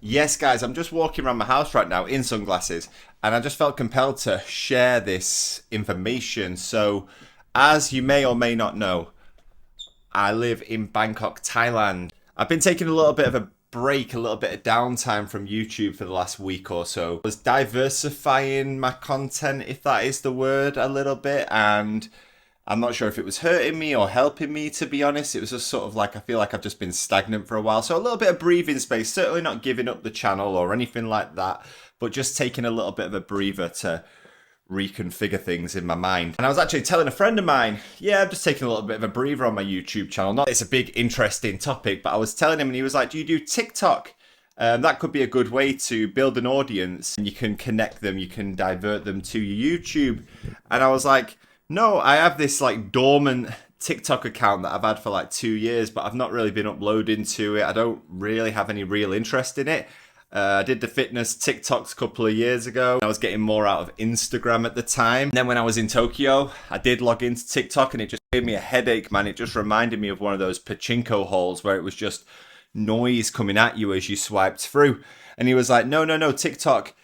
Yes, guys, I'm just walking around my house right now in sunglasses, and I just felt compelled to share this information. So, as you may or may not know, I live in Bangkok, Thailand. I've been taking a little bit of a break, a little bit of downtime from YouTube for the last week or so. I was diversifying my content, if that is the word, a little bit, and I'm not sure if it was hurting me or helping me, to be honest. It was just sort of like, I feel like I've just been stagnant for a while. So a little bit of breathing space, certainly not giving up the channel or anything like that, but just taking a little bit of a breather to reconfigure things in my mind. And I was actually telling a friend of mine, yeah, I'm just taking a little bit of a breather on my YouTube channel. Not it's a big, interesting topic, but I was telling him and he was like, do you do TikTok? That could be a good way to build an audience and you can connect them, you can divert them to your YouTube. And I was like, no, I have this like dormant TikTok account that I've had for like 2 years, but I've not really been uploading to it. I don't really have any real interest in it. I did the fitness TikToks a couple of years ago. I was getting more out of Instagram at the time. And then when I was in Tokyo, I did log into TikTok and it just gave me a headache, man. It just reminded me of one of those pachinko halls where it was just noise coming at you as you swiped through. And he was like, no, TikTok,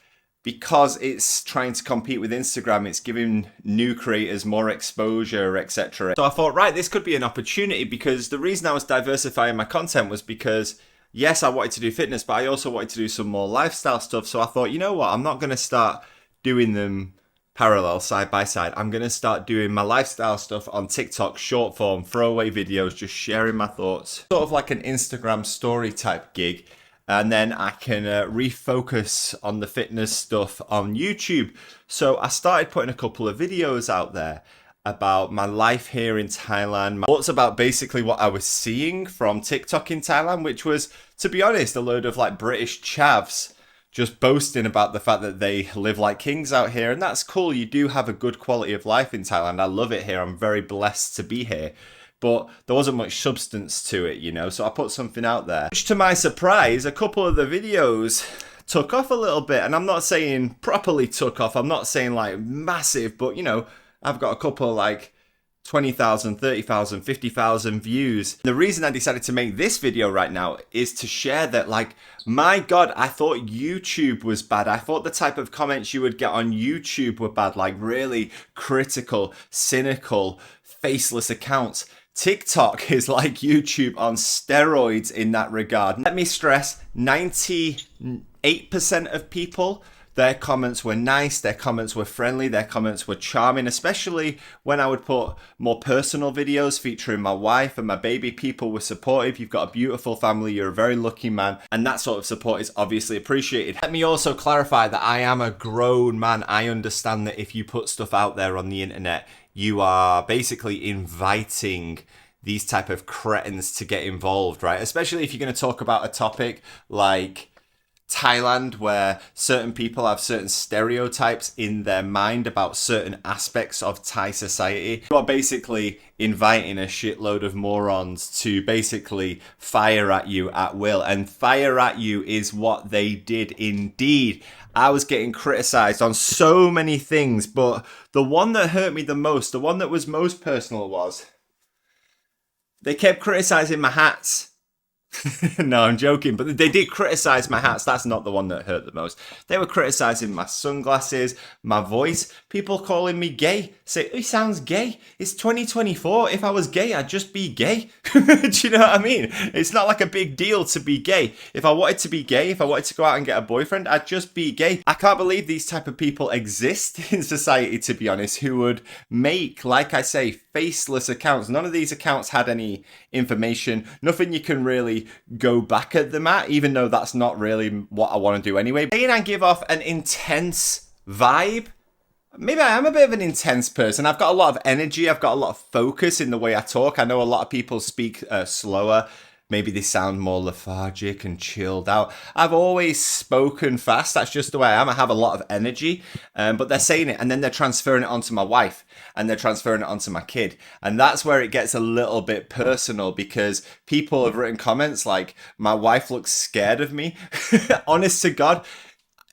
because it's trying to compete with Instagram, it's giving new creators more exposure, etc. So I thought, right, this could be an opportunity, because the reason I was diversifying my content was because yes, I wanted to do fitness, but I also wanted to do some more lifestyle stuff. So I thought, you know what? I'm not going to start doing them parallel, side by side. I'm going to start doing my lifestyle stuff on TikTok, short form, throwaway videos, just sharing my thoughts. Sort of like an Instagram story type gig. And then I can refocus on the fitness stuff on YouTube. So I started putting a couple of videos out there about my life here in Thailand, my thoughts about basically what I was seeing from TikTok in Thailand, which was, to be honest, a load of like British chavs just boasting about the fact that they live like kings out here. And that's cool. You do have a good quality of life in Thailand. I love it here. I'm very blessed to be here. But there wasn't much substance to it, you know, so I put something out there. Which, to my surprise, a couple of the videos took off a little bit. And I'm not saying properly took off. I'm not saying like massive, but, you know, I've got a couple like 20,000, 30,000, 50,000 views. The reason I decided to make this video right now is to share that, like, my God, I thought YouTube was bad. I thought the type of comments you would get on YouTube were bad, like really critical, cynical, faceless accounts. TikTok is like YouTube on steroids in that regard. Let me stress, 98% of people, their comments were nice, their comments were friendly, their comments were charming, especially when I would put more personal videos featuring my wife and my baby. People were supportive. You've got a beautiful family, you're a very lucky man, and that sort of support is obviously appreciated. Let me also clarify that I am a grown man. I understand that if you put stuff out there on the internet, you are basically inviting these type of cretins to get involved, right? Especially if you're going to talk about a topic like Thailand, where certain people have certain stereotypes in their mind about certain aspects of Thai society. You are basically inviting a shitload of morons to basically fire at you at will. And fire at you is what they did indeed. I was getting criticized on so many things, but the one that hurt me the most, the one that was most personal, was they kept criticizing my hats. No, I'm joking, but they did criticize my hats. That's not the one that hurt the most. They were criticizing my sunglasses, my voice, people calling me gay. Say, he sounds gay. It's 2024. If I was gay, I'd just be gay. Do you know what I mean? It's not like a big deal to be gay. If I wanted to be gay, if I wanted to go out and get a boyfriend, I'd just be gay. I can't believe these type of people exist in society, to be honest, who would make, like I say, faceless accounts. None of these accounts had any information, nothing you can really go back at them at, even though that's not really what I want to do anyway. Saying I give off an intense vibe, maybe I am a bit of an intense person. I've got a lot of energy, I've got a lot of focus in the way I talk. I know a lot of people speak slower. Maybe they sound more lethargic and chilled out. I've always spoken fast. That's just the way I am. I have a lot of energy, but they're saying it and then they're transferring it onto my wife and they're transferring it onto my kid. And that's where it gets a little bit personal, because people have written comments like, my wife looks scared of me. Honest to God,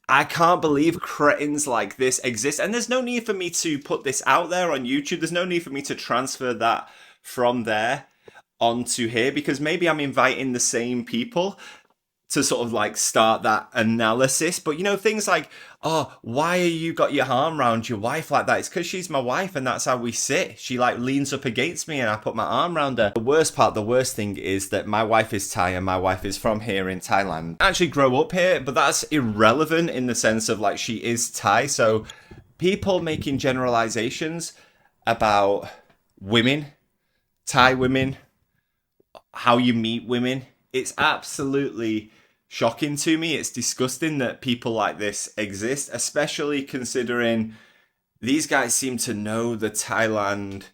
I can't believe cretins like this exist. And there's no need for me to put this out there on YouTube. There's no need for me to transfer that from there onto here, because maybe I'm inviting the same people to sort of like start that analysis. But you know, things like, oh, why are you got your arm around your wife like that? It's because she's my wife and that's how we sit. She like leans up against me and I put my arm around her. The worst thing is that my wife is Thai and my wife is from here in Thailand. I actually grow up here, but that's irrelevant in the sense of like she is Thai. So people making generalizations about women, Thai women, how you meet women, it's absolutely shocking to me. It's disgusting that people like this exist, especially considering these guys seem to know the Thailand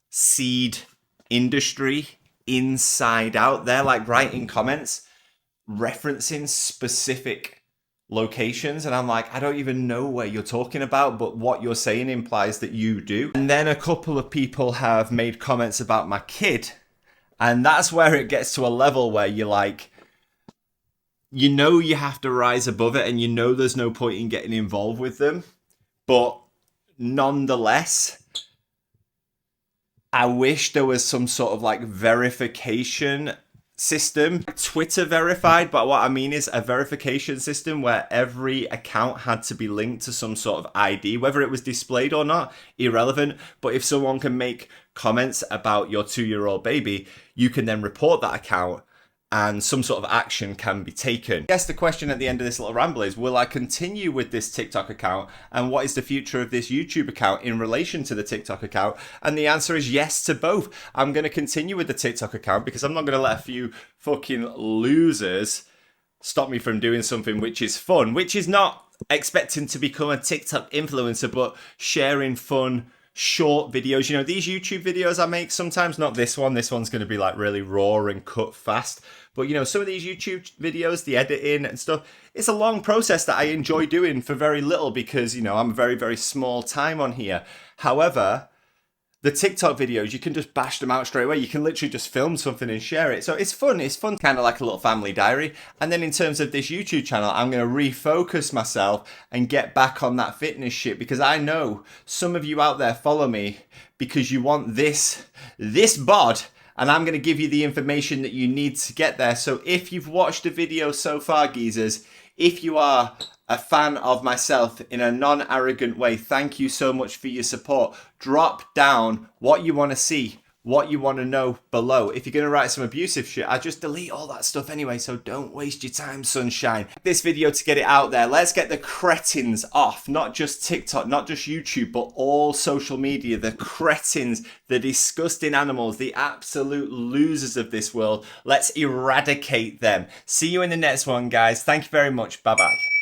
seed industry inside out. They're like writing comments referencing specific locations and I'm like, I don't even know where you're talking about, but what you're saying implies that you do. And then a couple of people have made comments about my kid, and that's where it gets to a level where you're like, you know, you have to rise above it and you know there's no point in getting involved with them, but nonetheless, I wish there was some sort of like verification system, Twitter verified, but what I mean is a verification system where every account had to be linked to some sort of ID, whether it was displayed or not, irrelevant. But if someone can make comments about your 2-year-old baby, you can then report that account and some sort of action can be taken. I guess the question at the end of this little ramble is, will I continue with this TikTok account, and what is the future of this YouTube account in relation to the TikTok account? And the answer is yes to both. I'm going to continue with the TikTok account because I'm not going to let a few fucking losers stop me from doing something which is fun, which is not expecting to become a TikTok influencer, but sharing fun short videos. You know, these YouTube videos I make sometimes, not this one. This one's going to be like really raw and cut fast. But you know, some of these YouTube videos, the editing and stuff, it's a long process that I enjoy doing for very little because, you know, I'm very, very small time on here. However, the TikTok videos, you can just bash them out straight away. You can literally just film something and share it. So it's fun. It's fun, kind of like a little family diary. And then in terms of this YouTube channel, I'm going to refocus myself and get back on that fitness shit, because I know some of you out there follow me because you want this bod, and I'm going to give you the information that you need to get there. So if you've watched the video so far, geezers, if you are a fan of myself in a non-arrogant way, thank you so much for your support. Drop down what you want to see, what you want to know below. If you're going to write some abusive shit, I just delete all that stuff anyway, so don't waste your time, sunshine. This video to get it out there. Let's get the cretins off, not just TikTok, not just YouTube, but all social media. The cretins, the disgusting animals, the absolute losers of this world. Let's eradicate them. See you in the next one, guys. Thank you very much. Bye-bye.